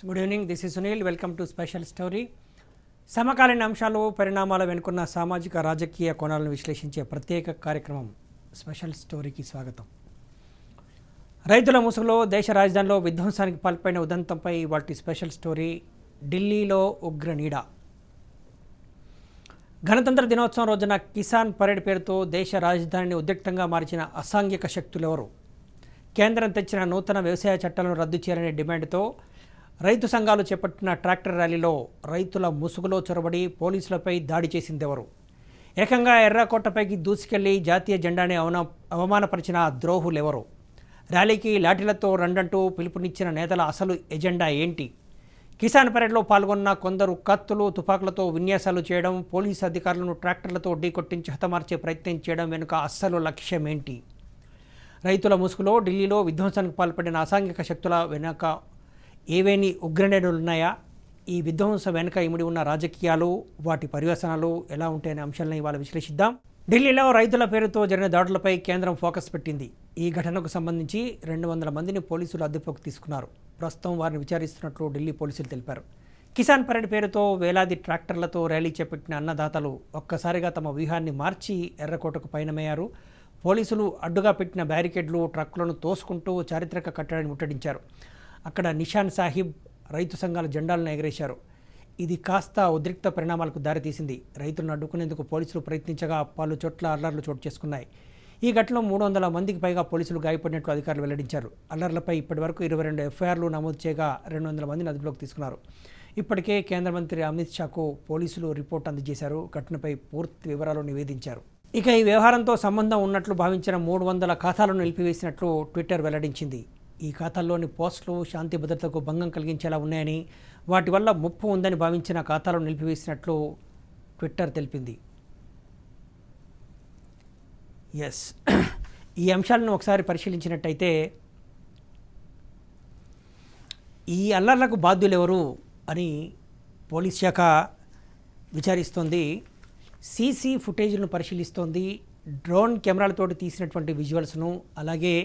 Good evening, this is Sunil. Welcome to special story. సమకాలీన అంశాలు, పరిణామాల వెనుకున్న సామాజిక రాజకీయ కోణాలను విశ్లేషించే ప్రత్యేక కార్యక్రమం స్పెషల్ స్టోరీకి స్వాగతం. రైతుల ముసుగులో దేశ రాజధానిలో విధ్వంసానికి పాల్పడిన ఉదంతంపై వాటి స్పెషల్ స్టోరీ. ఢిల్లీలో ఉగ్ర నీడ. గణతంత్ర దినోత్సవం రోజున కిసాన్ పరేడ్ పేరుతో దేశ రాజధానిని ఉద్రిక్తంగా మార్చిన అసాంఘిక శక్తులెవరు? కేంద్రం తెచ్చిన నూతన వ్యవసాయ చట్టాలను రద్దు చేయాలనే డిమాండ్తో రైతు సంఘాలు చేపట్టిన ట్రాక్టర్ ర్యాలీలో రైతుల ముసుగులో చొరబడి పోలీసులపై దాడి చేసిందెవరు? ఏకంగా ఎర్రకోటపైకి దూసుకెళ్లి జాతీయ జెండాని అవమానపరిచిన ద్రోహులెవరు? ర్యాలీకి లాఠీలతో రండంటూ పిలుపునిచ్చిన నేతల అసలు ఎజెండా ఏంటి? కిసాన్ పరేడ్లో పాల్గొన్న కొందరు కత్తులు, తుపాకులతో విన్యాసాలు చేయడం, పోలీసు అధికారులను ట్రాక్టర్లతో ఢీకొట్టించి హతమార్చే ప్రయత్నం చేయడం వెనుక అస్సలు లక్ష్యమేంటి? రైతుల ముసుగులో ఢిల్లీలో విధ్వంసానికి పాల్పడిన అసాంఘిక శక్తుల వెనుక ఏవేని ఉగ్రనేడులున్నాయా? ఈ విధ్వంసం వెనుక ఇమిడి ఉన్న రాజకీయాలు, వాటి పర్యవసనాలు ఎలా ఉంటాయనే అంశాలను ఇవాళ విశ్లేషిద్దాం. ఢిల్లీలో రైతుల పేరుతో జరిగిన దాడులపై కేంద్రం ఫోకస్ పెట్టింది. ఈ ఘటనకు సంబంధించి 200 మందిని పోలీసులు అదుపులోకి తీసుకున్నారు. ప్రస్తుతం వారిని విచారిస్తున్నట్లు ఢిల్లీ పోలీసులు తెలిపారు. కిసాన్ పరేడ్ పేరుతో వేలాది ట్రాక్టర్లతో ర్యాలీ చేపట్టిన అన్నదాతలు ఒక్కసారిగా తమ వ్యూహాన్ని మార్చి ఎర్రకోటకు పయనమయ్యారు. పోలీసులు అడ్డుగా పెట్టిన బ్యారికేడ్లు, ట్రక్కులను తోసుకుంటూ చారిత్రక కట్టడాన్ని ముట్టడించారు. అక్కడ నిషాన్ సాహిబ్ రైతు సంఘాల జెండాలను ఎగరేశారు. ఇది కాస్త ఉద్రిక్త పరిణామాలకు దారితీసింది. రైతులను అడ్డుకునేందుకు పోలీసులు ప్రయత్నించగా పలు చోట్ల అల్లర్లు చోటు చేసుకున్నాయి. ఈ ఘటనలో 300 మందికి పైగా పోలీసులు గాయపడినట్లు అధికారులు వెల్లడించారు. అల్లర్లపై ఇప్పటివరకు 22 ఎఫ్ఐఆర్లు నమోదు చేయగా 200 మందిని అదుపులోకి తీసుకున్నారు. ఇప్పటికే కేంద్ర మంత్రి అమిత్ షాకు పోలీసులు రిపోర్ట్ అందజేశారు. ఘటనపై పూర్తి వివరాలు నివేదించారు. ఇక ఈ వ్యవహారంతో సంబంధం ఉన్నట్లు భావించిన 300 ఖాతాలను నిలిపివేసినట్లు ట్విట్టర్ వెల్లడించింది. ఈ ఖాతాల్లోని పోస్టులు శాంతి భద్రతకు భంగం కలిగించేలా ఉన్నాయని, వాటి వల్ల ముప్పు ఉందని భావించిన ఖాతాలను నిలిపివేసినట్లు ట్విట్టర్ తెలిపింది. ఎస్, ఈ అంశాలను ఒకసారి పరిశీలించినట్టయితే ఈ అల్లర్లకు బాధ్యులెవరు అని పోలీస్ శాఖ విచారిస్తోంది. సీసీ ఫుటేజ్ను పరిశీలిస్తోంది. డ్రోన్ కెమెరాలతోటి తీసినటువంటి విజువల్స్ను, అలాగే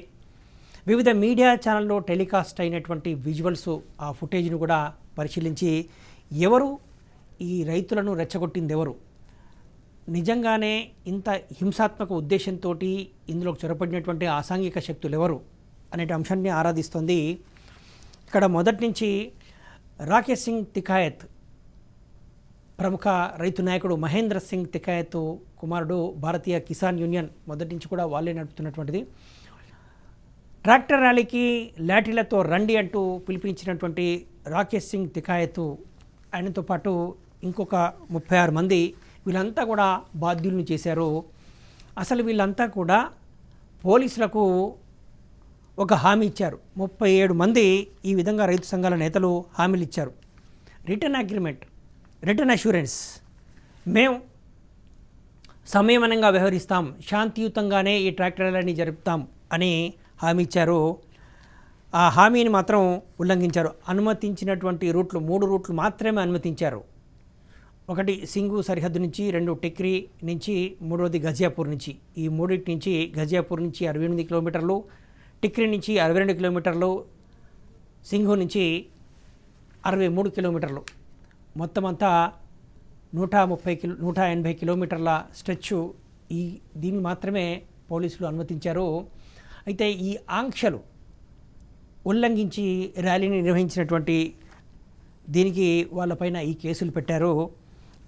వివిధ మీడియా ఛానల్లో టెలికాస్ట్ అయినటువంటి విజువల్స్, ఆ ఫుటేజ్ను కూడా పరిశీలించి ఎవరు ఈ రైతులను రెచ్చగొట్టింది ఎవరు, నిజంగానే ఇంత హింసాత్మక ఉద్దేశంతో ఇందులోకి చొరబడినటువంటి అసాంఘిక శక్తులు ఎవరు అనే అంశాన్ని ఆరాధిస్తోంది. ఇక్కడ మొదటి నుంచి రాకేష్ సింగ్ తికాయత్, ప్రముఖ రైతు నాయకుడు మహేంద్ర సింగ్ తికాయత్ కుమారుడు, భారతీయ కిసాన్ యూనియన్ మొదటి నుంచి కూడా వాళ్ళే నడుపుతున్నటువంటిది. ట్రాక్టర్ ర్యాలీకి లాఠీలతో రండి అంటూ పిలిపించినటువంటి రాకేష్ సింగ్ తికాయత్, ఆయనతో పాటు ఇంకొక 36 మంది, వీళ్ళంతా కూడా బాధ్యులను చేశారు. అసలు వీళ్ళంతా కూడా పోలీసులకు ఒక హామీ ఇచ్చారు. 37 మంది ఈ విధంగా రైతు సంఘాల నేతలు హామీలు ఇచ్చారు. రిటర్న్ అగ్రిమెంట్, రిటర్న్ అష్యూరెన్స్, మేము సంయమనంగా వ్యవహరిస్తాం, శాంతియుతంగానే ఈ ట్రాక్టర్ ర్యాలీని జరుపుతాం అని హామీ ఇచ్చారు. ఆ హామీని మాత్రం ఉల్లంఘించారు. అనుమతించినటువంటి రూట్లు 3 రూట్లు మాత్రమే అనుమతించారు. ఒకటి సింగు సరిహద్దు నుంచి, 2 టిక్రీ నుంచి, 3వది గజియాపూర్ నుంచి. ఈ మూడింటి నుంచి గజియాపూర్ నుంచి 68 కిలోమీటర్లు, టిక్రీ నుంచి 62 కిలోమీటర్లు, సింగు నుంచి 63 కిలోమీటర్లు, మొత్తం అంతా 180 కిలోమీటర్ల స్ట్రెచ్. దీన్ని మాత్రమే పోలీసులు అనుమతించారు. అయితే ఈ ఆంక్షలు ఉల్లంఘించి ర్యాలీని నిర్వహించినటువంటి దీనికి వాళ్ళపైన ఈ కేసులు పెట్టారు.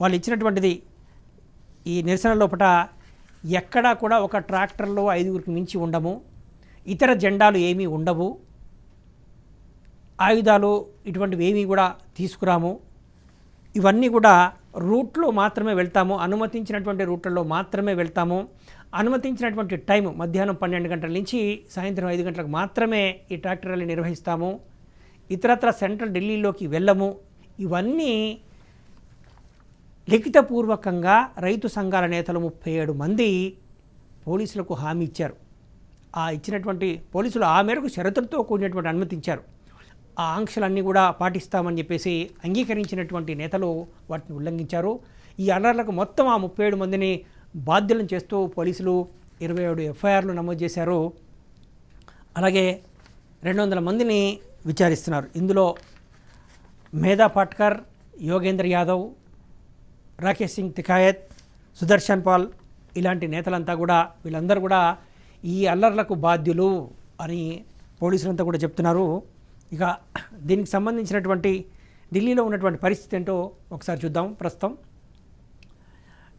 వాళ్ళు ఇచ్చినటువంటిది, ఈ నిరసన లోపల ఎక్కడా కూడా ఒక ట్రాక్టర్లో 5గురికి మించి ఉండము, ఇతర జెండాలు ఏమీ ఉండవు, ఆయుధాలు ఇటువంటివి ఏమీ కూడా తీసుకురాము, ఇవన్నీ కూడా రూట్లో మాత్రమే వెళ్తాము, అనుమతించినటువంటి రూట్లలో మాత్రమే వెళ్తాము, అనుమతించినటువంటి టైం మధ్యాహ్నం 12 గంటల నుంచి సాయంత్రం 5 గంటలకు మాత్రమే ఈ ట్రాక్టర్ ర్యాలీ నిర్వహిస్తాము, ఇతరత్ర సెంట్రల్ ఢిల్లీలోకి వెళ్ళము. ఇవన్నీ లిఖితపూర్వకంగా రైతు సంఘాల నేతలు 37 మంది పోలీసులకు హామీ ఇచ్చారు. ఆ ఇచ్చినటువంటి పోలీసులు ఆ మేరకు షరతులతో కూడినటువంటి అనుమతించారు. ఆ ఆంక్షలన్నీ కూడా పాటిస్తామని చెప్పేసి అంగీకరించినటువంటి నేతలు వాటిని ఉల్లంఘించారు. ఈ అల్లర్లకు మొత్తం ఆ 37 మందిని బాధ్యులను చేస్తూ పోలీసులు 27 ఎఫ్ఐఆర్లు నమోదు చేశారు. అలాగే 200 మందిని విచారిస్తున్నారు. ఇందులో మేధా పాట్కర్, యోగేంద్ర యాదవ్, రాకేష్ సింగ్ తికాయత్, సుదర్శన్ పాల్ ఇలాంటి నేతలంతా కూడా వీళ్ళందరూ కూడా ఈ అల్లర్లకు బాధ్యులు అని పోలీసులంతా కూడా చెప్తున్నారు. ఇక దీనికి సంబంధించినటువంటి ఢిల్లీలో ఉన్నటువంటి పరిస్థితి ఏంటో ఒకసారి చూద్దాం. ప్రస్తుతం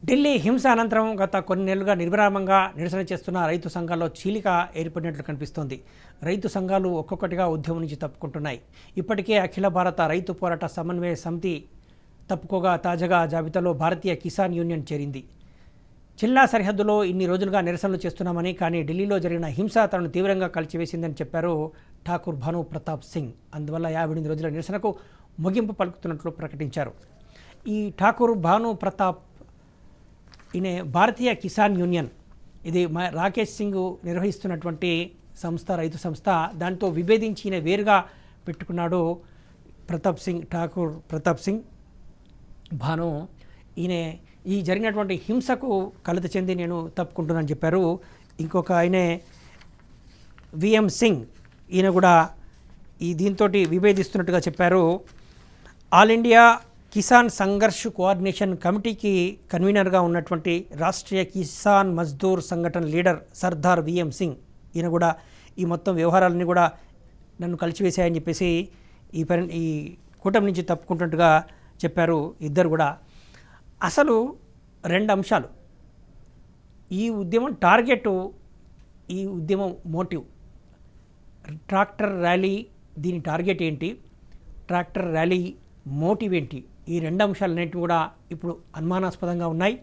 ఢిల్లీ హింస అనంతరం గత కొన్ని నెలలుగా నిర్విరామంగా నిరసన చేస్తున్న రైతు సంఘాల్లో చీలిక ఏర్పడినట్లు కనిపిస్తోంది. రైతు సంఘాలు ఒక్కొక్కటిగా ఉద్యమం నుంచి తప్పుకుంటున్నాయి. ఇప్పటికే అఖిల భారత రైతు పోరాట సమన్వయ సమితి తప్పుకోగా తాజాగా జాబితాలో భారతీయ కిసాన్ యూనియన్ చేరింది. జిల్లా సరిహద్దులో ఇన్ని రోజులుగా నిరసనలు చేస్తున్నామని, కానీ ఢిల్లీలో జరిగిన హింస తనను తీవ్రంగా కలిచివేసిందని చెప్పారు ఠాకూర్ భాను ప్రతాప్ సింగ్. అందువల్ల 58 రోజుల నిరసనకు ముగింపు పలుకుతున్నట్లు ప్రకటించారు. ఈ ఠాకూర్ భాను ప్రతాప్ ఈయన భారతీయ కిసాన్ యూనియన్, ఇది రాకేష్ సింగ్ నిర్వహిస్తున్నటువంటి సంస్థ, రైతు సంస్థ. దాంతో విభేదించి ఈయన వేరుగా పెట్టుకున్నాడు ప్రతాప్ సింగ్, ఠాకూర్ ప్రతాప్ సింగ్ భాను. ఈయన ఈ జరిగినటువంటి హింసకు కలత చెంది నేను తప్పుకుంటున్నానని చెప్పారు. ఇంకొక ఆయనే విఎం సింగ్, ఈయన కూడా దీంతో విభేదిస్తున్నట్టుగా చెప్పారు. All India Kisan Sangharsh coordination కమిటీకి కన్వీనర్గా ఉన్నటువంటి రాష్ట్రీయ కిసాన్ మజ్దూర్ సంఘటన లీడర్ సర్దార్ విఎం సింగ్, ఈయన కూడా ఈ మొత్తం వ్యవహారాలన్నీ కూడా నన్ను కలిసివేశాయని చెప్పేసి ఈ కూటమి నుంచి తప్పుకుంటున్నట్టుగా చెప్పారు ఇద్దరు కూడా. అసలు 2 అంశాలు ఈ ఉద్యమం టార్గెట్, ఈ ఉద్యమం మోటివ్. ట్రాక్టర్ ర్యాలీ దీని టార్గెట్ ఏంటి, ట్రాక్టర్ ర్యాలీ మోటివ్ ఏంటి, ఈ 2 అంశాలన్నింటినీ కూడా ఇప్పుడు అనుమానాస్పదంగా ఉన్నాయి.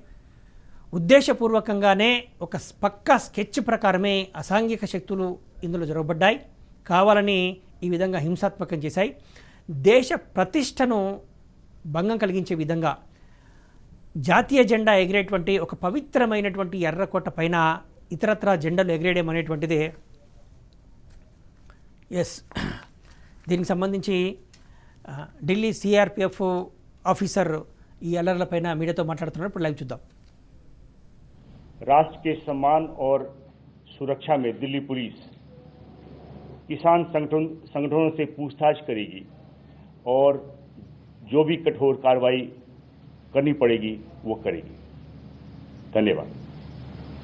ఉద్దేశపూర్వకంగానే ఒక పక్కా స్కెచ్ ప్రకారమే అసాంఘిక శక్తులు ఇందులో జరగబడ్డాయి, కావాలని ఈ విధంగా హింసాత్మకం చేశాయి. దేశ ప్రతిష్టను భంగం కలిగించే విధంగా జాతీయ జెండా ఎగిరేటువంటి ఒక పవిత్రమైనటువంటి ఎర్రకోట పైన ఇతరత్రా జెండాలు ఎగిరేయడం అనేటువంటిదే. దీనికి సంబంధించి ఢిల్లీ సిఆర్పిఎఫ్ ఆఫీసర్ ఈ అల్లర్లపైన మీడియాతో మాట్లాడుతున్నారు. ఇప్పుడు లైవ్ చూద్దాం. राष्ट्र के सम्मान और सुरक्षा में दिल्ली पुलिस किसान संगठनों से पूछताछ करेगी और जो भी कठोर कार्रवाई करनी पड़ेगी वो करेगी. धन्यवाद.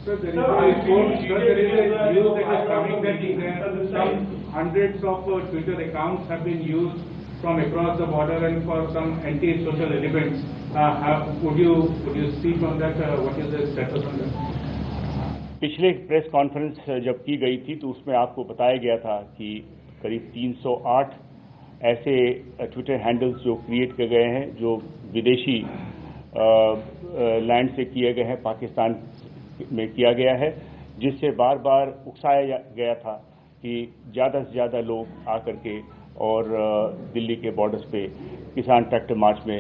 Sir, there is a report, sir, there is a news that is coming that some hundreds of Twitter accounts have been used from across the border and for some anti-social elements. Would you speak on that? What is the status on that? पिछले press conference जब की गई थी तो उसमें आपको बताया गया था कि करीब 308 ऐसे ट्विटर हैंडल्स जो क्रिएट किए गए हैं जो विदेशी लैंड से किए गए हैं, पाकिस्तान में किया गया है, जिससे बार बार उकसाया गया था कि ज़्यादा से ज़्यादा लोग आकर के और दिल्ली के बॉर्डर्स पे किसान ट्रैक्टर मार्च में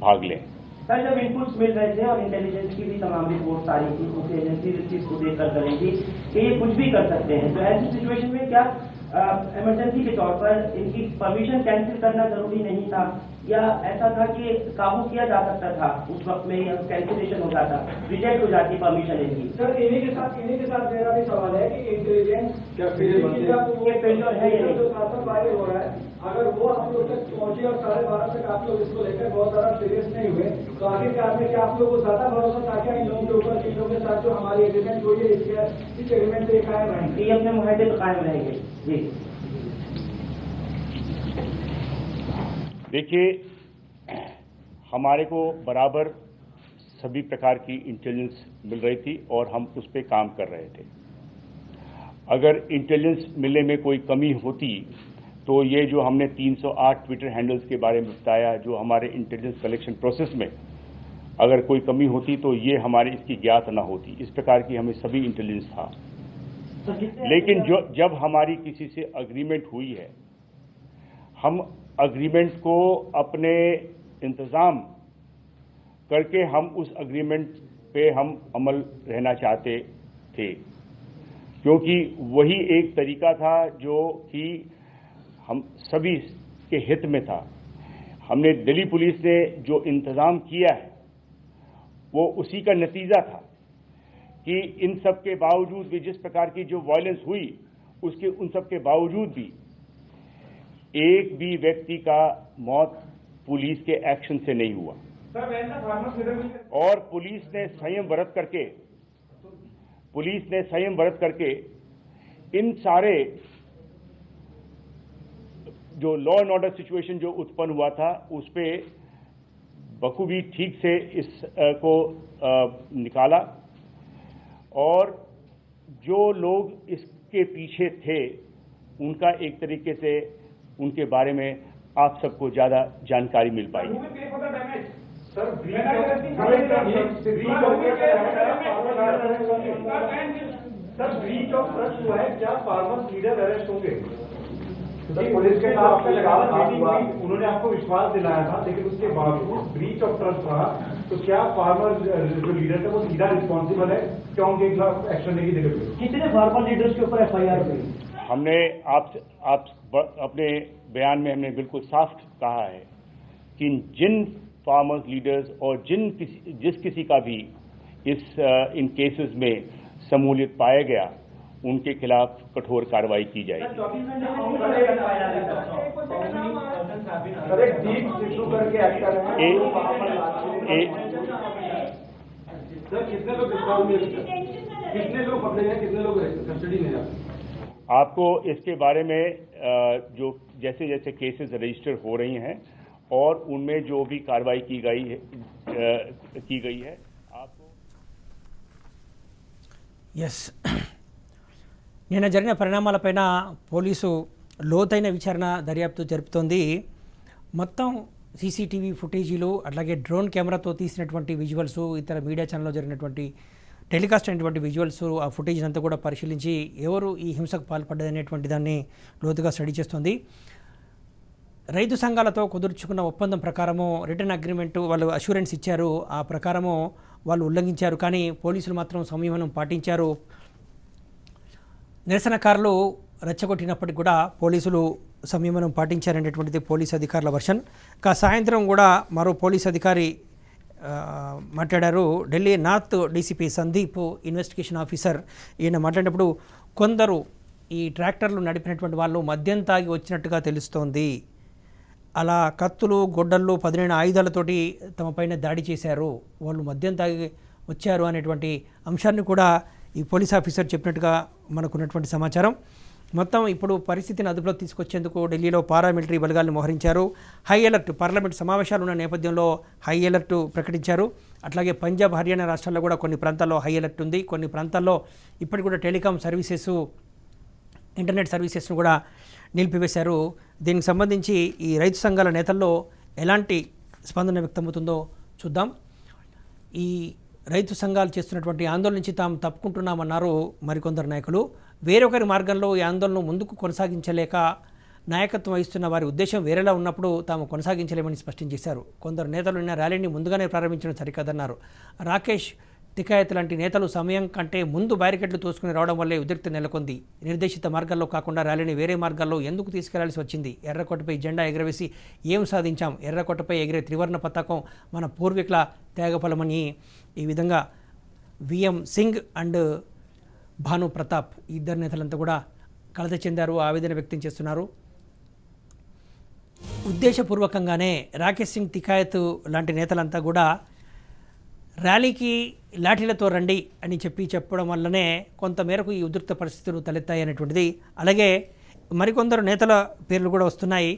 भाग लें. सर, जब इनपुट्स मिल रहे थे और इंटेलिजेंस की भी तमाम रिपोर्ट आ रही थी, मुख्य एजेंसी इस चीज को देखकर करेंगी कि ये कुछ भी कर सकते हैं, तो ऐसी सिचुएशन में क्या इमरजेंसी के तौर पर इनकी परमिशन कैंसिल करना जरूरी नहीं था, या ऐसा था कि काबू किया जा सकता था, उस वक्त में कैंसिलेशन हो जाता, रिजेक्ट हो जाती परमिशन इनकी? सर, इन्हीं के साथ मेरा भी सवाल है कि इंटेलिजेंस क्या फेलियर है ये जो शासन वायरल हो रहा है, अगर वो आप लोग तक पहुंचे और 12:30 तक आप लोग इसको लेकर बहुत ज्यादा सीरियस नहीं हुए, तो आखिरकार में क्या आप लोग को ज्यादा भरोसा था क्या इन लोगों के ऊपर, इन लोगों के साथ जो हमारी एग्रीमेंट हुई है इस एग्रीमेंट से कायम रहेंगे, ये अपने मुहैदे पर कायम रहेंगे? जी देखिए, हमारे को बराबर सभी प्रकार की इंटेलिजेंस मिल रही थी और हम उस पर काम कर रहे थे. अगर इंटेलिजेंस मिलने में कोई कमी होती तो ये जो हमने 308 ट्विटर हैंडल्स के बारे में बताया, जो हमारे इंटेलिजेंस कलेक्शन प्रोसेस में अगर कोई कमी होती तो ये हमारे इसकी ज्ञात ना होती. इस प्रकार की हमें सभी इंटेलिजेंस था. लेकिन जब हमारी किसी से अग्रीमेंट हुई है, हम अग्रीमेंट को अपने इंतज़ाम करके हम उस अग्रीमेंट पे हम अमल रहना चाहते थे, क्योंकि वही एक तरीका था जो कि हम सभी के हित में था. हमने दिल्ली पुलिस ने जो इंतज़ाम किया है वो उसी का नतीजा था कि इन सब के बावजूद भी, जिस प्रकार की जो वायलेंस हुई उन सब के बावजूद भी एक भी व्यक्ति का मौत पुलिस के एक्शन से नहीं हुआ और पुलिस ने संयम बरत करके इन सारे जो लॉ एंड ऑर्डर सिचुएशन जो उत्पन्न हुआ था उस पे बखूबी ठीक से को निकाला और जो लोग इसके पीछे थे उनका एक तरीके से उनके बारे में आप सबको ज्यादा जानकारी मिल पाई। ब्रीच ऑफ ट्रस्ट हुआ है, क्या फार्मर्स लीडर अरेस्ट होंगे? पुलिस के साथ उन्होंने आपको विश्वास दिलाया था, लेकिन उसके बावजूद ब्रीच ऑफ ट्रस्ट रहा, तो क्या फार्मर जो लीडर थे वो सीधा रिस्पॉन्सिबल है? क्या उनके खिलाफ एक्शन नहीं लेंगे? कितने फार्मर लीडर्स के ऊपर FIR हुई? हमने आप अपने बयान में हमने बिल्कुल साफ कहा है कि जिन फार्मर्स लीडर्स और जिस किसी का भी इन केसेस में शमूलियत पाया गया उनके खिलाफ कठोर कार्रवाई की जाएगी। कितने लोग पकड़े गए, कितने लोग कस्टडी में हैं? आपको इसके बारे में जो जैसे जैसे केसेस रजिस्टर हो रही हैं और उनमें जो भी कार्रवाई की गई है आपको నిన్న జరిగిన పరిణామాలపైన పోలీసు లోతైన విచారణ దర్యాప్తు జరుపుతోంది. మొత్తం సీసీటీవీ ఫుటేజీలు అట్లాగే డ్రోన్ కెమెరాతో తీసినటువంటి విజువల్స్, ఇతర మీడియా ఛానల్లో జరిగినటువంటి టెలికాస్ట్ అయినటువంటి విజువల్స్, ఆ ఫుటేజ్ అంతా కూడా పరిశీలించి ఎవరు ఈ హింసకు పాల్పడ్డదనేటువంటి దాన్ని లోతుగా స్టడీ చేస్తుంది. రైతు సంఘాలతో కుదుర్చుకున్న ఒప్పందం ప్రకారము రిటర్న్ అగ్రిమెంటు వాళ్ళు అష్యూరెన్స్ ఇచ్చారు, ఆ ప్రకారము వాళ్ళు ఉల్లంఘించారు. కానీ పోలీసులు మాత్రం సంయమనం పాటించారు. నిరసనకారులు రెచ్చగొట్టినప్పటికీ కూడా పోలీసులు సంయమనం పాటించారనేటువంటిది పోలీసు అధికారుల వర్షన్. సాయంత్రం కూడా మరో పోలీసు అధికారి మాట్లాడారు. Delhi north DCP Sandeep investigation officer ఈయన మాట్లాడినప్పుడు కొందరు ఈ ట్రాక్టర్లు నడిపినటువంటి వాళ్ళు మద్యం తాగి వచ్చినట్టుగా తెలుస్తోంది, అలా కత్తులు గొడ్డళ్ళు పదునైన ఆయుధాలతోటి తమపైన దాడి చేశారు, వాళ్ళు మద్యం తాగి వచ్చారు అనేటువంటి అంశాన్ని కూడా ఈ పోలీస్ ఆఫీసర్ చెప్పినట్టుగా మనకున్నటువంటి సమాచారం. మొత్తం ఇప్పుడు పరిస్థితిని అదుపులో తీసుకొచ్చేందుకు ఢిల్లీలో పారామిలిటరీ బలగాలను మోహరించారు. హై అలర్ట్, పార్లమెంట్ సమావేశాలు ఉన్న నేపథ్యంలో హై అలర్ట్ ప్రకటించారు. అట్లాగే పంజాబ్, హర్యానా రాష్ట్రాల్లో కూడా కొన్ని ప్రాంతాల్లో హై అలర్ట్ ఉంది. కొన్ని ప్రాంతాల్లో ఇప్పటికి కూడా టెలికాం సర్వీసెస్, ఇంటర్నెట్ సర్వీసెస్ను కూడా నిలిపివేశారు. దీనికి సంబంధించి ఈ రైతు సంఘాల నేతల్లో ఎలాంటి స్పందన వ్యక్తమవుతుందో చూద్దాం. ఈ రైతు సంఘాలు చేస్తున్నటువంటి ఆందోళన నుంచి తాము తప్పుకుంటున్నామన్నారు మరికొందరు నాయకులు. వేరొకరి మార్గంలో ఈ ఆందోళనను ముందుకు కొనసాగించలేక నాయకత్వం వహిస్తున్న వారి ఉద్దేశం వేరేలా ఉన్నప్పుడు తాము కొనసాగించలేమని స్పష్టం చేశారు. కొందరు నేతలు నిన్న ర్యాలీని ముందుగానే ప్రారంభించడం సరికాదన్నారు. రాకేష్ తికాయత్ లాంటి నేతలు సమయం కంటే ముందు బ్యారికేడ్లు తోసుకుని రావడం వల్లే ఉద్రిక్తత నెలకొంది. నిర్దేశిత మార్గాల్లో కాకుండా ర్యాలీని వేరే మార్గాల్లో ఎందుకు తీసుకెళ్లాల్సి వచ్చింది? ఎర్రకోటపై జెండా ఎగరవేసి ఏం సాధించాం? ఎర్రకోటపై ఎగిరే త్రివర్ణ పతాకం మన పూర్వీకుల త్యాగఫలమని ఈ విధంగా విఎం సింగ్ అండ్ భాను ప్రతాప్ ఇద్దరు నేతలంతా కూడా కలత చెందారు, ఆవేదన వ్యక్తం చేస్తున్నారు. ఉద్దేశపూర్వకంగానే రాకేష్ సింగ్ తికాయత్ లాంటి నేతలంతా కూడా ర్యాలీకి లాఠీలతో రండి అని చెప్పడం వల్లనే కొంతమేరకు ఈ ఉద్రిక్త పరిస్థితులు తలెత్తాయి అనేటువంటిది. అలాగే మరికొందరు నేతల పేర్లు కూడా వస్తున్నాయి.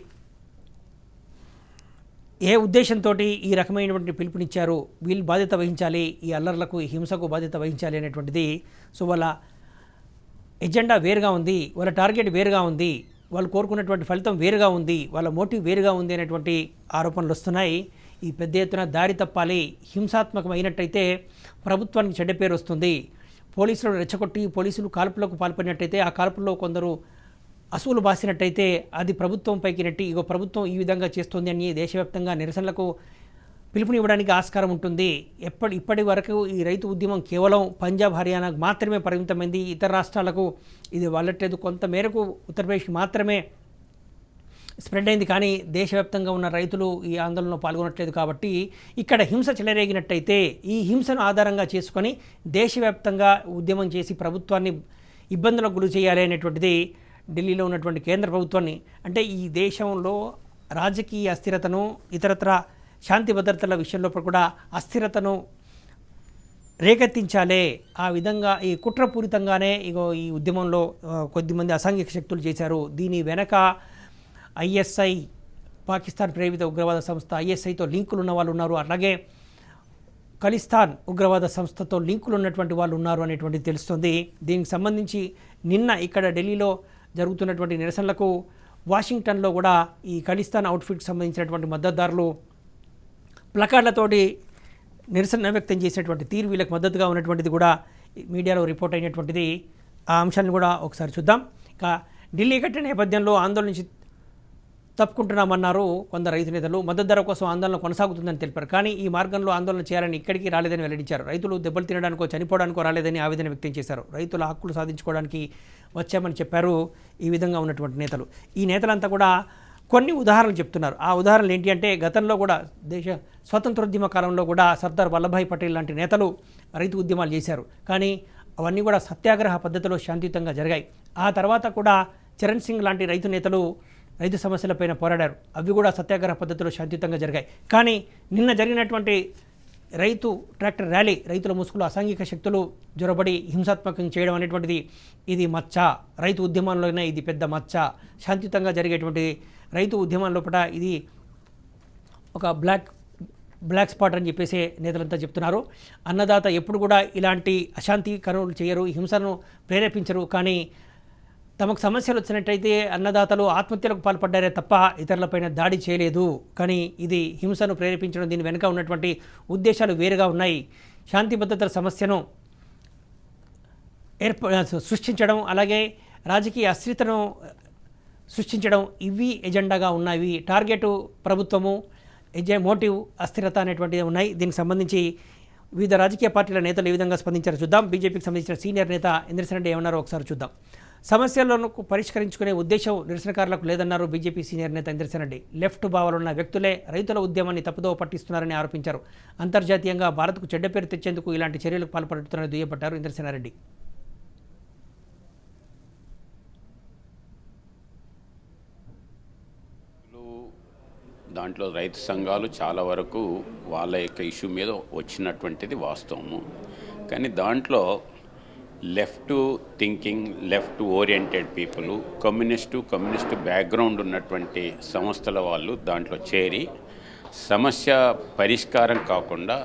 ఏ ఉద్దేశంతో ఈ రకమైనటువంటి పిలుపునిచ్చారు, వీళ్ళు బాధ్యత వహించాలి, ఈ అల్లర్లకు ఈ హింసకు బాధ్యత వహించాలి అనేటువంటిది. సో వాళ్ళ ఎజెండా వేరుగా ఉంది, వాళ్ళ టార్గెట్ వేరుగా ఉంది, వాళ్ళు కోరుకున్నటువంటి ఫలితం వేరుగా ఉంది, వాళ్ళ మోటివ్ వేరుగా ఉంది అనేటువంటి ఆరోపణలు వస్తున్నాయి. ఈ పెద్ద ఎత్తున దారి తప్పాలి, హింసాత్మకమైనట్టయితే ప్రభుత్వానికి చెడ్డ పేరు వస్తుంది, పోలీసులను రెచ్చగొట్టి పోలీసులు కాల్పులకు పాల్పడినట్టయితే ఆ కాల్పుల్లో కొందరు అసూలు బాసినట్టయితే అది ప్రభుత్వంపైకి నెట్టి ఇగో ప్రభుత్వం ఈ విధంగా చేస్తుంది అని దేశవ్యాప్తంగా నిరసనలకు పిలుపునివ్వడానికి ఆస్కారం ఉంటుంది. ఇప్పటి వరకు ఈ రైతు ఉద్యమం కేవలం పంజాబ్, హర్యానాకు మాత్రమే పరిమితమైంది, ఇతర రాష్ట్రాలకు ఇది వాళ్ళట్లేదు. కొంత మేరకు ఉత్తరప్రదేశ్కి మాత్రమే స్ప్రెడ్ అయింది, కానీ దేశవ్యాప్తంగా ఉన్న రైతులు ఈ ఆందోళనలో పాల్గొనట్లేదు. కాబట్టి ఇక్కడ హింస చెలరేగినట్టయితే ఈ హింసను ఆధారంగా చేసుకొని దేశవ్యాప్తంగా ఉద్యమం చేసి ప్రభుత్వాన్ని ఇబ్బందులకు గురి చేయాలి అనేటువంటిది ఢిల్లీలో ఉన్నటువంటి కేంద్ర ప్రభుత్వాన్ని, అంటే ఈ దేశంలో రాజకీయ అస్థిరతను ఇతరత్ర శాంతి భద్రతల విషయంలో కూడా అస్థిరతను రేకెత్తించాలే. ఆ విధంగా ఈ కుట్రపూరితంగానే ఈ ఉద్యమంలో కొద్దిమంది అసాంఘిక శక్తులు చేశారు. దీని వెనక ఐఎస్ఐ, పాకిస్తాన్ ప్రేరిత ఉగ్రవాద సంస్థ ఐఎస్ఐతో లింకులు ఉన్న వాళ్ళు ఉన్నారు, అలాగే ఖలిస్తాన్ ఉగ్రవాద సంస్థతో లింకులు ఉన్నటువంటి వాళ్ళు ఉన్నారు అనేటువంటిది తెలుస్తుంది. దీనికి సంబంధించి నిన్న ఇక్కడ ఢిల్లీలో జరుగుతున్నటువంటి నిరసనలకు వాషింగ్టన్లో కూడా ఈ ఖలిస్తాన్ అవుట్ఫిట్కి సంబంధించినటువంటి మద్దతుదారులు ప్లకార్డులతోటి నిరసన వ్యక్తం చేసినటువంటి తీరు వీళ్ళకి మద్దతుగా ఉన్నటువంటిది కూడా మీడియాలో రిపోర్ట్ అయినటువంటిది. ఆ అంశాన్ని కూడా ఒకసారి చూద్దాం. ఇక ఢిల్లీ కట్టిన నేపథ్యంలో ఆందోళన నుంచి తప్పుకుంటున్నామన్నారు కొందరు రైతు నేతలు. మద్దతు ధర కోసం ఆందోళన కొనసాగుతుందని తెలిపారు. కానీ ఈ మార్గంలో ఆందోళన చేయాలని ఇక్కడికి రాలేదని వెల్లడించారు. రైతులు దెబ్బలు తినడానికో చనిపోవడానికో రాలేదని ఆవేదన వ్యక్తం చేశారు. రైతుల హక్కులు సాధించుకోవడానికి వచ్చామని చెప్పారు ఈ విధంగా ఉన్నటువంటి నేతలు. ఈ నేతలంతా కూడా కొన్ని ఉదాహరణలు చెప్తున్నారు. ఆ ఉదాహరణలు ఏంటి అంటే, గతంలో కూడా దేశ స్వాతంత్రోద్యమ కాలంలో కూడా సర్దార్ వల్లభాయ్ పటేల్ లాంటి నేతలు రైతు ఉద్యమాలు చేశారు. కానీ అవన్నీ కూడా సత్యాగ్రహ పద్ధతిలో శాంతియుతంగా జరిగాయి. ఆ తర్వాత కూడా చరణ్ సింగ్ లాంటి రైతు నేతలు రైతు సమస్యలపైన పోరాడారు. అవి కూడా సత్యాగ్రహ పద్ధతిలో శాంతియుతంగా జరిగాయి. కానీ నిన్న జరిగినటువంటి రైతు ట్రాక్టర్ ర్యాలీ, రైతుల ముసుగులో అసాంఘిక శక్తులు జొరబడి హింసాత్మకంగా చేయడం అనేటువంటిది ఇది మచ్చ. రైతు ఉద్యమంలోనే ఇది పెద్ద మచ్చ. శాంతియుతంగా జరిగేటువంటి రైతు ఉద్యమం లోపల ఇది ఒక బ్లాక్ స్పాట్ అని చెప్పేసి నేతలంతా చెప్తున్నారు. అన్నదాత ఎప్పుడు కూడా ఇలాంటి అశాంతి కనులు చేయరు, హింసను ప్రేరేపించరు. కానీ తమకు సమస్యలు వచ్చినట్టయితే అన్నదాతలు ఆత్మహత్యలకు పాల్పడ్డారే తప్ప ఇతరులపైన దాడి చేయలేదు. కానీ ఇది హింసను ప్రేరేపించడం, దీని వెనుక ఉన్నటువంటి ఉద్దేశాలు వేరుగా ఉన్నాయి. శాంతి భద్రతల సమస్యను సృష్టించడం, అలాగే రాజకీయ అస్థిరతను సృష్టించడం, ఇవి ఎజెండాగా ఉన్నాయి. టార్గెట్ ప్రభుత్వము, మోటివ్ అస్థిరత అనేటువంటివి ఉన్నాయి. దీనికి సంబంధించి వివిధ రాజకీయ పార్టీల నేతలు ఏ విధంగా స్పందించారో చూద్దాం. బీజేపీకి సంబంధించిన సీనియర్ నేత ఇంద్రసేన్ రెడ్డి ఏమన్నారో ఒకసారి చూద్దాం. సమస్యలను పరిష్కరించుకునే ఉద్దేశం నిరసనకారులకు లేదన్నారు బీజేపీ సీనియర్ నేత ఇంద్రసేన్ రెడ్డి. లెఫ్ట్ భావాలున్న వ్యక్తులే రైతుల ఉద్యమాన్ని తప్పుదోవ పట్టిస్తున్నారని ఆరోపించారు. అంతర్జాతీయంగా భారత్కు చెడ్డ పేరు తెచ్చేందుకు ఇలాంటి చర్యలకు పాల్పడుతున్నారని దుయ్యబట్టారు ఇంద్రసేన్ రెడ్డి. దాంట్లో రైతు సంఘాలు చాలా వరకు వాళ్ళ యొక్క ఇష్యూ మీద వచ్చినటువంటిది వాస్తవము. కానీ దాంట్లో left thinking, left oriented people, communist background ఉన్నటువంటి సంస్థల వాళ్ళు దాంట్లో చేరి సమస్య పరిష్కారం కాకుండా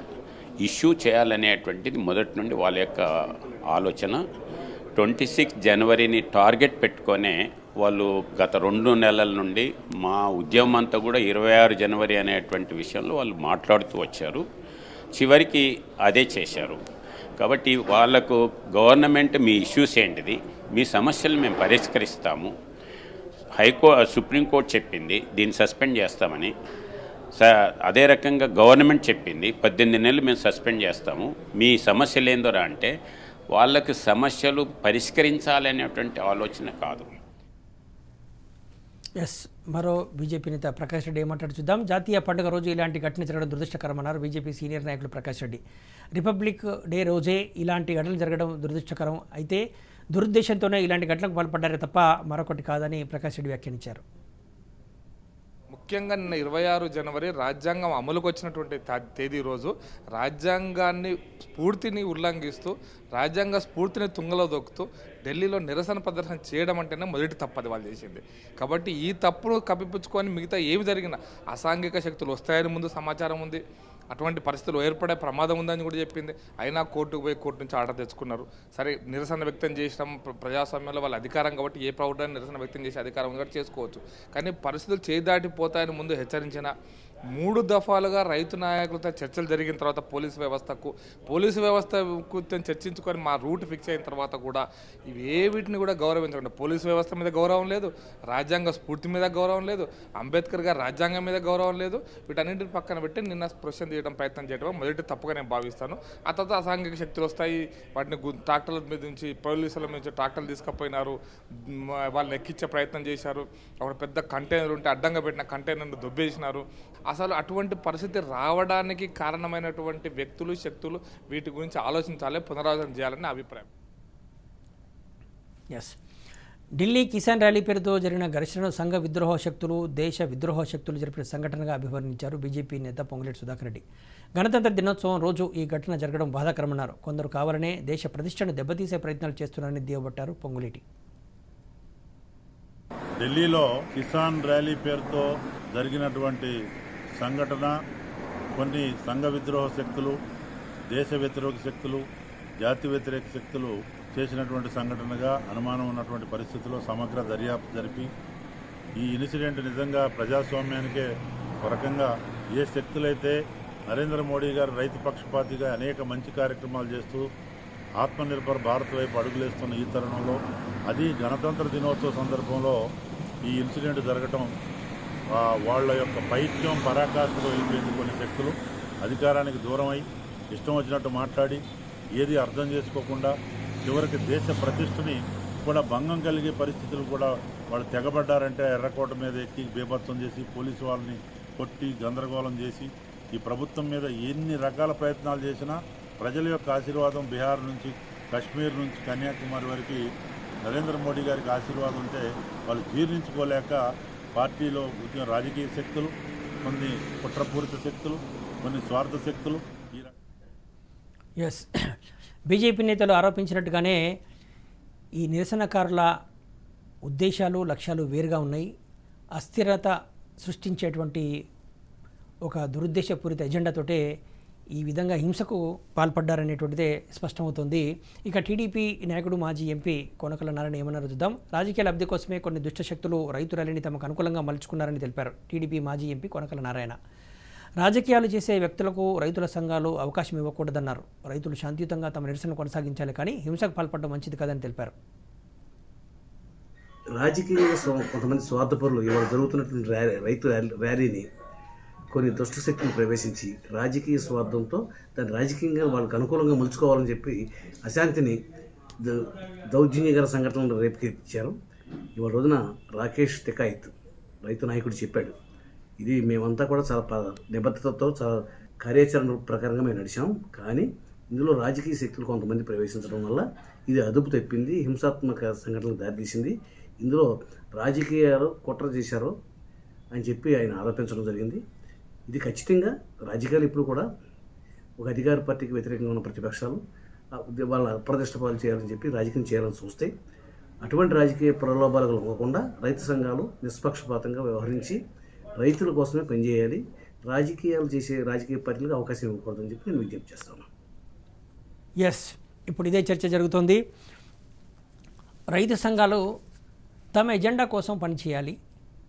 ఇష్యూ చేయాలనేటువంటిది మొదటి నుండి వాళ్ళ యొక్క ఆలోచన. 26 జనవరిని టార్గెట్ పెట్టుకొనే వాళ్ళు గత 2 నెలల నుండి మా ఉద్యమం అంతా కూడా 26 జనవరి అనేటువంటి విషయంలో వాళ్ళు మాట్లాడుతూ వచ్చారు. చివరికి అదే చేశారు. కాబట్టి వాళ్లకు గవర్నమెంట్ మీ ఇష్యూస్ ఏంటిది, మీ సమస్యలు మేము పరిష్కరిస్తాము, సుప్రీంకోర్టు చెప్పింది దీన్ని సస్పెండ్ చేస్తామని, అదే రకంగా గవర్నమెంట్ చెప్పింది 18 నెలలు మేము సస్పెండ్ చేస్తాము, మీ సమస్యలు ఏందోరా అంటే వాళ్ళకి సమస్యలు పరిష్కరించాలనేటువంటి ఆలోచన కాదు. మరో బీజేపీ నేత ప్రకాష్ రెడ్డి ఏమంటాడు చూద్దాం. జాతీయ పండుగ రోజు ఇలాంటి ఘటన జరగడం దురదృష్టకరమన్నారు బీజేపీ సీనియర్ నాయకులు ప్రకాష్ రెడ్డి. రిపబ్లిక్ డే రోజే ఇలాంటి ఘటనలు జరగడం దురదృష్టకరం, అయితే దురుద్దేశంతోనే ఇలాంటి ఘటనలకు పాల్పడ్డారే తప్ప మరొకటి కాదని ప్రకాష్ రెడ్డి వ్యాఖ్యానించారు. ముఖ్యంగా నిన్న 26 జనవరి రాజ్యాంగం అమలుకు వచ్చినటువంటి తేదీ రోజు రాజ్యాంగాన్ని స్ఫూర్తిని ఉల్లంఘిస్తూ, రాజ్యాంగ స్ఫూర్తిని తుంగలో దొక్కుతూ ఢిల్లీలో నిరసన ప్రదర్శన చేయడం అంటేనే మొదటి తప్పది వాళ్ళు చేసింది. కాబట్టి ఈ తప్పును కప్పిపుచ్చుకొని మిగతా ఏమి జరిగినా అసాంఘిక శక్తులు వస్తాయని ముందు సమాచారం ఉంది, అటువంటి పరిస్థితులు ఏర్పడే ప్రమాదం ఉందని కూడా చెప్పింది. అయినా కోర్టుకు పోయి కోర్టు నుంచి ఆర్డర్ తెచ్చుకున్నారు. సరే, నిరసన వ్యక్తం చేసిన ప్రజాస్వామ్యంలో వాళ్ళ అధికారం కాబట్టి ఏ ప్రభుత్వాన్ని నిరసన వ్యక్తం చేసే అధికారం ఉంది కాబట్టి చేసుకోవచ్చు. కానీ పరిస్థితులు చేదాటిపోతాయని ముందు హెచ్చరించిన 3 దఫాలుగా రైతు నాయకులతో చర్చలు జరిగిన తర్వాత పోలీసు వ్యవస్థకు చర్చించుకొని మా రూట్ ఫిక్స్ అయిన తర్వాత కూడా ఇవి ఏవిటిని కూడా గౌరవించకుండా, పోలీసు వ్యవస్థ మీద గౌరవం లేదు, రాజ్యాంగ స్ఫూర్తి మీద గౌరవం లేదు, అంబేద్కర్ గారి రాజ్యాంగం మీద గౌరవం లేదు, వీటన్నింటిని పక్కన పెట్టి నిన్న స్పృశం చేయడం ప్రయత్నం చేయడం మొదటి తప్పుగా నేను భావిస్తాను. ఆ తర్వాత అసాంఘిక శక్తులు వస్తాయి, వాటిని ట్రాక్టర్ల మీద నుంచి పోలీసుల నుంచి ట్రాక్టర్లు తీసుకుపోయినారు, వాళ్ళని ఎక్కించే ప్రయత్నం చేశారు, అక్కడ పెద్ద కంటైనర్ ఉంటే అడ్డంగా పెట్టిన కంటైనర్ను దొబ్బేసినారు. అసలు అటువంటి పరిస్థితి రావడానికి కారణమైనటువంటి వ్యక్తులు, శక్తులు వీటి గురించి ఆలోచించాలి, పునరాలోచన చేయాలని నా అభిప్రాయం. ఢిల్లీ కిసాన్ ర్యాలీ పేరుతో జరిగిన ఘర్షణను సంఘ విద్రోహ శక్తులు దేశ విద్రోహ శక్తులు జరిపిన సంఘటనగా అభివర్ణించారు బీజేపీ నేత పొంగులేటి సుధాకర్ రెడ్డి. గణతంత్ర దినోత్సవం రోజు ఈ ఘటన జరగడం బాధాకరమన్నారు. కొందరు కావాలనే దేశ ప్రతిష్టను దెబ్బతీసే ప్రయత్నాలు చేస్తున్నారని దుయ్యబట్టారు పొంగులేటి. ఢిల్లీలో కిసాన్ ర్యాలీ పేరుతో జరిగినటువంటి సంఘటన కొన్ని సంఘ విద్రోహ శక్తులు, దేశ వ్యతిరేక శక్తులు, జాతి వ్యతిరేక శక్తులు చేసినటువంటి సంఘటనగా అనుమానం ఉన్నటువంటి పరిస్థితుల్లో సమగ్ర దర్యాప్తు జరిపి ఈ ఇన్సిడెంట్ నిజంగా ప్రజాస్వామ్యానికే ఒక రకంగా ఏ శక్తులైతే నరేంద్ర మోడీ గారు రైతు పక్షపాతిగా అనేక మంచి కార్యక్రమాలు చేస్తూ ఆత్మనిర్భర్ భారత్ వైపు అడుగులేస్తున్న ఈ తరుణంలో అది గణతంత్ర దినోత్సవ సందర్భంలో ఈ ఇన్సిడెంట్ జరగటం వాళ్ళ యొక్క పైత్యం పరాకాష్ఠలో వెళ్ళిపోయింది. కొన్ని శక్తులు అధికారానికి దూరమై ఇష్టం వచ్చినట్టు మాట్లాడి ఏది అర్థం చేసుకోకుండా చివరికి దేశ ప్రతిష్టని కూడా భంగం కలిగే పరిస్థితులు కూడా వాళ్ళు తెగబడ్డారంటే ఎర్రకోట మీద ఎక్కి బీభత్సం చేసి పోలీసు వాళ్ళని కొట్టి గందరగోళం చేసి ఈ ప్రభుత్వం మీద ఎన్ని రకాల ప్రయత్నాలు చేసినా ప్రజల యొక్క ఆశీర్వాదం బిహార్ నుంచి కశ్మీర్ నుంచి కన్యాకుమారి వరకు నరేంద్ర మోడీ గారికి ఆశీర్వాదం ఉంటే వాళ్ళు జీర్ణించుకోలేక పార్టీలో రాజకీయ శక్తులు, కొన్ని కుట్రపూరిత శక్తులు, కొన్ని స్వార్థ శక్తులు ఎస్ బీజేపీ నేతలు ఆరోపించినట్టుగానే ఈ నిరసనకారుల ఉద్దేశాలు లక్ష్యాలు వేరుగా ఉన్నాయి. అస్థిరత సృష్టించేటువంటి ఒక దురుద్దేశపూరిత ఎజెండాతోటే ఈ విధంగా హింసకు పాల్పడ్డారనేటువంటిదే స్పష్టమవుతుంది. ఇక టీడీపీ నాయకుడు మాజీ ఎంపీ కొనకల నారాయణ ఏమన్నారో చూద్దాం. రాజకీయ లబ్ధి కోసమే కొన్ని దుష్టశక్తులు రైతు ర్యాలీని తమకు అనుకూలంగా మలుచుకున్నారని తెలిపారు టీడీపీ మాజీ ఎంపీ కొనకల నారాయణ. రాజకీయాలు చేసే వ్యక్తులకు రైతుల సంఘాలు అవకాశం ఇవ్వకూడదన్నారు. రైతులు శాంతియుతంగా తమ నిరసన కొనసాగించాలి, కానీ హింసకు పాల్పడడం మంచిది కాదని తెలిపారు. రాజకీయ కొంతమంది స్వార్థపరులు ఇవాళ జరుగుతున్నటువంటి రైతు ర్యాలీని కొన్ని దుష్టశక్తులు ప్రవేశించి రాజకీయ స్వార్థంతో దాన్ని రాజకీయంగా వాళ్ళకి అనుకూలంగా మలుచుకోవాలని చెప్పి అశాంతిని దౌర్జన్యకర సంఘటనలు రేపుకెత్తించారు. ఇవాళ రోజున రాకేష్ టెకాయిత్ రైతు నాయకుడు చెప్పాడు, ఇది మేమంతా కూడా చాలా నిబద్ధతతో చాలా కార్యాచరణ ప్రకారంగా మేము నడిచాం, కానీ ఇందులో రాజకీయ శక్తులు కొంతమంది ప్రవేశించడం వల్ల ఇది అదుపు తప్పింది, హింసాత్మక సంఘటనలకు దారితీసింది, ఇందులో రాజకీయాలు కుట్ర చేశారు అని చెప్పి ఆయన ఆరోపించడం జరిగింది. ఇది ఖచ్చితంగా రాజకీయాలు ఇప్పుడు కూడా ఒక అధికార పార్టీకి వ్యతిరేకంగా ఉన్న ప్రతిపక్షాలు వాళ్ళ అప్రదిష్టపాలు చేయాలని చెప్పి రాజకీయం చేయాలని చూస్తే అటువంటి రాజకీయ ప్రలోభాలకు లొంగకుండా రైతు సంఘాలు నిష్పక్షపాతంగా వ్యవహరించి రైతుల కోసమే పనిచేయాలి, రాజకీయాలు చేసే రాజకీయ పార్టీలకు అవకాశం ఇవ్వకూడదని చెప్పి నేను విజ్ఞప్తి చేస్తాను. ఎస్, ఇప్పుడు ఇదే చర్చ జరుగుతోంది. రైతు సంఘాలు తమ ఎజెండా కోసం పనిచేయాలి,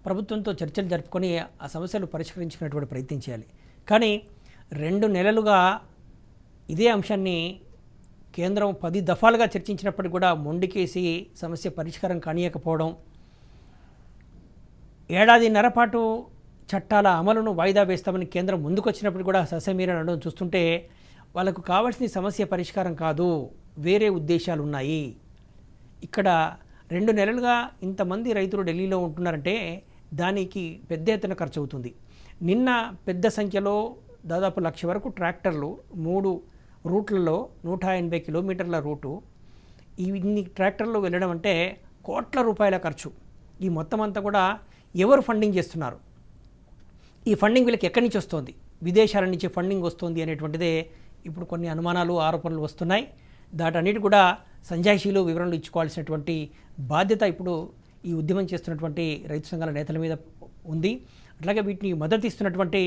ప్రభుత్వంతో చర్చలు జరుపుకొని ఆ సమస్యలు పరిష్కరించుకునేటువంటి ప్రయత్నం చేయాలి. కానీ 2 నెలలుగా ఇదే అంశాన్ని కేంద్రం 10 దఫాలుగా చర్చించినప్పటికీ కూడా మొండికేసి సమస్య పరిష్కారం కానీయకపోవడం, ఏడాదిన్నర పాటు చట్టాల అమలును వాయిదా వేస్తామని కేంద్రం ముందుకొచ్చినప్పుడు కూడా ససమీర అనడం చూస్తుంటే వాళ్ళకు కావాల్సిన సమస్య పరిష్కారం కాదు, వేరే ఉద్దేశాలు ఉన్నాయి. ఇక్కడ 2 నెలలుగా ఇంతమంది రైతులు ఢిల్లీలో ఉంటున్నారంటే దానికి పెద్ద ఎత్తున ఖర్చు అవుతుంది. నిన్న పెద్ద సంఖ్యలో దాదాపు 1,00,000 వరకు ట్రాక్టర్లు 3 రూట్లలో 180 కిలోమీటర్ల రూటు, ఇన్ని ట్రాక్టర్లు వెళ్ళడం అంటే కోట్ల రూపాయల ఖర్చు. ఈ మొత్తం అంతా కూడా ఎవరు ఫండింగ్ చేస్తున్నారు, ఈ ఫండింగ్ వీళ్ళకి ఎక్కడి నుంచి వస్తుంది, విదేశాల నుంచి ఫండింగ్ వస్తుంది అనేటువంటిదే ఇప్పుడు కొన్ని అనుమానాలు ఆరోపణలు వస్తున్నాయి. దాటన్నిటి కూడా సంజాయిషీలు వివరణలు ఇచ్చుకోవాల్సినటువంటి బాధ్యత ఇప్పుడు ఈ ఉద్యమం చేస్తున్నటువంటి రైతు సంఘాల నేతల మీద ఉంది. అట్లాగే వీటిని మద్దతు ఇస్తున్నటువంటి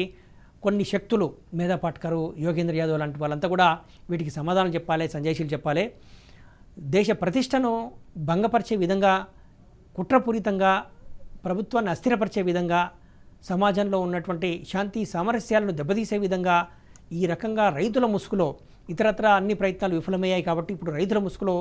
కొన్ని శక్తులు, మేధా పాట్కరు, యోగేంద్ర యాదవ్ లాంటి వాళ్ళంతా కూడా వీటికి సమాధానం చెప్పాలి, సంజాయిషీలు చెప్పాలి. దేశ ప్రతిష్టను భంగపరిచే విధంగా, కుట్రపూరితంగా, ప్రభుత్వాన్ని అస్థిరపరిచే విధంగా, సమాజంలో ఉన్నటువంటి శాంతి సామరస్యాలను దెబ్బతీసే విధంగా ఈ రకంగా రైతుల ముసుగులో ఇతరత్ర అన్ని ప్రయత్నాలు విఫలమయ్యాయి. కాబట్టి ఇప్పుడు రైతుల ముసుగులో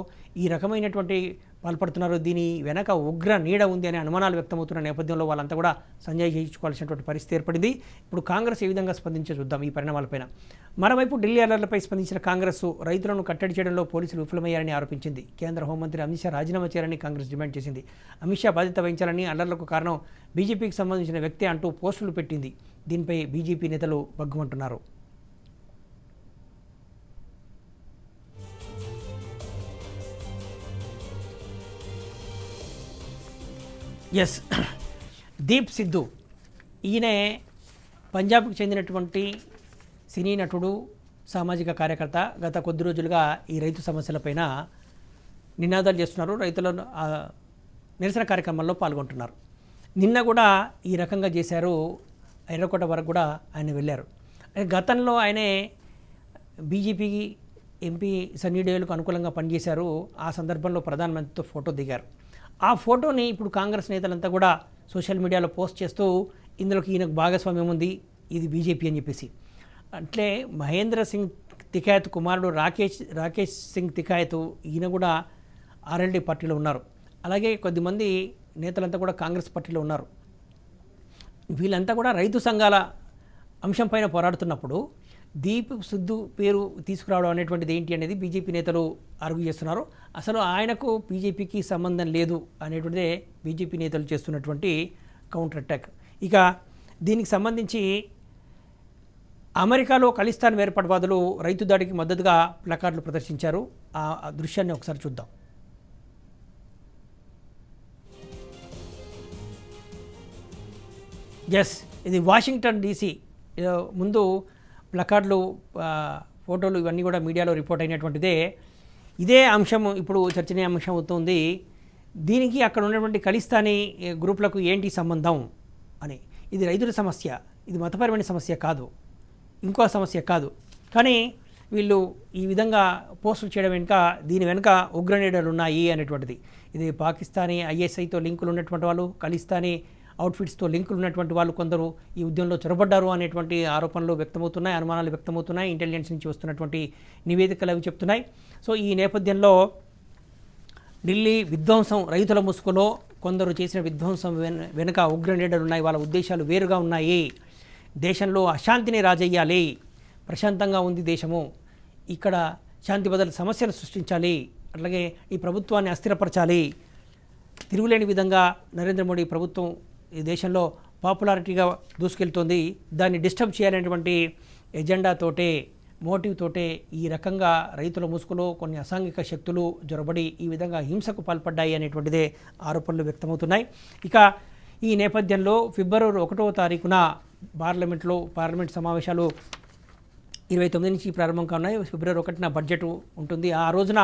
ఈ రకమైనటువంటి పాల్పడుతున్నారు. దీని వెనక ఉగ్ర నీడ ఉంది అనే అనుమానాలు వ్యక్తమవుతున్న నేపథ్యంలో వాళ్ళంతా కూడా సంజయ్ చేయించుకోవాల్సినటువంటి పరిస్థితి ఏర్పడింది. ఇప్పుడు కాంగ్రెస్ ఏ విధంగా స్పందించే చూద్దాం ఈ పరిణామాలపైన. మరోవైపు ఢిల్లీ అల్లర్లపై స్పందించిన కాంగ్రెస్ రైతులను కట్టడి చేయడంలో పోలీసులు విఫలమయ్యారని ఆరోపించింది. కేంద్ర హోంమంత్రి అమిత్ షా రాజీనామా చేయాలని కాంగ్రెస్ డిమాండ్ చేసింది. అమిత్ షా బాధ్యత వహించాలని, అల్లర్లకు కారణం బీజేపీకి సంబంధించిన వ్యక్తి అంటూ పోస్టులు పెట్టింది. దీనిపై బీజేపీ నేతలు బగ్గుమంటున్నారు. ఎస్, దీప్ సిద్ధు ఈయనే పంజాబ్కు చెందినటువంటి సినీ నటుడు, సామాజిక కార్యకర్త. గత కొద్ది రోజులుగా ఈ రైతు సమస్యలపైన నినాదాలు చేస్తున్నారు, రైతుల నిరసన కార్యక్రమాల్లో పాల్గొంటున్నారు. నిన్న కూడా ఈ రకంగా చేశారు, ఎర్రకోట వరకు కూడా ఆయన వెళ్ళారు. గతంలో ఆయనే బీజేపీకి ఎంపీ సన్నీ డేవులకు అనుకూలంగా పనిచేశారు. ఆ సందర్భంలో ప్రధానమంత్రితో ఫోటో దిగారు. ఆ ఫోటోని ఇప్పుడు కాంగ్రెస్ నేతలంతా కూడా సోషల్ మీడియాలో పోస్ట్ చేస్తూ ఇందులోకి ఈయనకు భాగస్వామ్యం ఉంది, ఇది బీజేపీ అని చెప్పేసి. అంటే మహేంద్ర సింగ్ తికాయత్ కుమారుడు రాకేష్ సింగ్ తికాయత్ ఈయన కూడా ఆర్ఎల్డీ పార్టీలో ఉన్నారు. అలాగే కొద్దిమంది నేతలంతా కూడా కాంగ్రెస్ పార్టీలో ఉన్నారు. వీళ్ళంతా కూడా రైతు సంఘాల అంశం పైన పోరాడుతున్నప్పుడు దీప్ సిద్ధు పేరు తీసుకురావడం అనేటువంటిది ఏంటి అనేది బీజేపీ నేతలు ఆర్గ్యూ చేస్తున్నారు. అసలు ఆయనకు బీజేపీకి సంబంధం లేదు అనేటువంటిదే బీజేపీ నేతలు చేస్తున్నటువంటి కౌంటర్ అటాక్. ఇక దీనికి సంబంధించి అమెరికాలో ఖలిస్తాన్ వేర్పాటువాదులు రైతు దాడికి మద్దతుగా ప్లకార్డులు ప్రదర్శించారు. ఆ దృశ్యాన్ని ఒకసారి చూద్దాం. ఎస్, ఇది వాషింగ్టన్ డీసీ ముందు ప్లకార్డులు, ఫోటోలు ఇవన్నీ కూడా మీడియాలో రిపోర్ట్ అయినటువంటిదే. ఇదే అంశం ఇప్పుడు చర్చనీయాంశం అవుతుంది. దీనికి అక్కడ ఉన్నటువంటి ఖలిస్తానీ గ్రూపులకు ఏంటి సంబంధం అని. ఇది రైతుల సమస్య, ఇది మతపరమైన సమస్య కాదు, ఇంకో సమస్య కాదు. కానీ వీళ్ళు ఈ విధంగా పోస్టులు చేయడం వెనుక, దీని వెనుక ఉగ్రనీడలు ఉన్నాయి అనేటువంటిది. ఇది పాకిస్తానీ ఐఎస్ఐతో లింకులు ఉన్నటువంటి వాళ్ళు, ఖలిస్తానీ అవుట్ఫిట్స్తో లింకులు ఉన్నటువంటి వాళ్ళు కొందరు ఈ ఉద్యమంలో చొరబడ్డారు అనేటువంటి ఆరోపణలు వ్యక్తమవుతున్నాయి, అనుమానాలు వ్యక్తమవుతున్నాయి. ఇంటెలిజెన్స్ నుంచి వస్తున్నటువంటి నివేదికలు అవి చెప్తున్నాయి. సో ఈ నేపథ్యంలో ఢిల్లీ విధ్వంసం, రైతుల ముసుగులో కొందరు చేసిన విధ్వంసం వెనుక ఉగ్రనీడలు ఉన్నాయి, వాళ్ళ ఉద్దేశాలు వేరుగా ఉన్నాయి. దేశంలో అశాంతిని రాజేయాలి, ప్రశాంతంగా ఉంది దేశము, ఇక్కడ శాంతి భద్రత సమస్యలు సృష్టించాలి, అట్లాగే ఈ ప్రభుత్వాన్ని అస్థిరపరచాలి, తిరుగులేని విధంగా నరేంద్ర మోడీ ప్రభుత్వం ఈ దేశంలో పాపులారిటీగా దూసుకెళ్తోంది, దాన్ని డిస్టర్బ్ చేయాలనేటువంటి ఎజెండాతోటే, మోటివ్ తోటే ఈ రకంగా రైతుల ముసుగులో కొన్ని అసాంఘిక శక్తులు జొరబడి ఈ విధంగా హింసకు పాల్పడ్డాయి అనేటువంటిదే ఆరోపణలు వ్యక్తమవుతున్నాయి. ఇక ఈ నేపథ్యంలో ఫిబ్రవరి 1వ తారీఖున పార్లమెంట్ సమావేశాలు 29 నుంచి ప్రారంభం కానున్నాయి. ఫిబ్రవరి 1న బడ్జెట్ ఉంటుంది. ఆ రోజున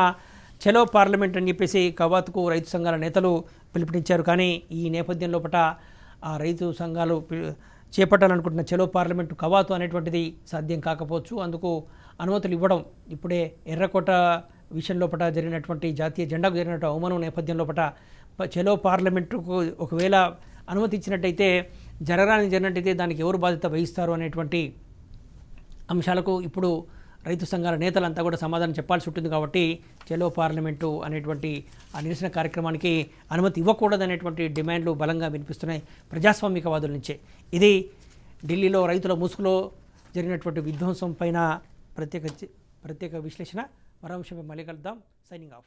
చలో పార్లమెంట్ అని చెప్పేసి కవాతుకు రైతు సంఘాల నేతలు పిలుపునిచ్చారు. కానీ ఈ నేపథ్యంలో ఆ రైతు సంఘాలు చేపట్టాలనుకుంటున్న చలో పార్లమెంటు కవాతు అనేటువంటిది సాధ్యం కాకపోవచ్చు. అందుకు అనుమతులు ఇవ్వడం, ఇప్పుడే ఎర్రకోట విషయంలో జరిగినటువంటి జాతీయ జెండాకు జరిగినట్టు అవమానం నేపథ్యంలో చలో పార్లమెంటుకు ఒకవేళ అనుమతి ఇచ్చినట్టయితే, జరిగినట్టయితే దానికి ఎవరు బాధ్యత వహిస్తారు అనేటువంటి అంశాలకు ఇప్పుడు రైతు సంఘాల నేతలంతా కూడా సమాధానం చెప్పాల్సి ఉంటుంది. కాబట్టి చలో పార్లమెంటు అనేటువంటి ఆ నిరసన కార్యక్రమానికి అనుమతి ఇవ్వకూడదనేటువంటి డిమాండ్లు బలంగా వినిపిస్తున్నాయి ప్రజాస్వామికవాదుల నుంచే. ఇది ఢిల్లీలో రైతుల ముసుగులో జరిగినటువంటి విధ్వంసం పైన ప్రత్యేక విశ్లేషణ. మరో అంశంపై మళ్ళీ కలుద్దాం. Signing off.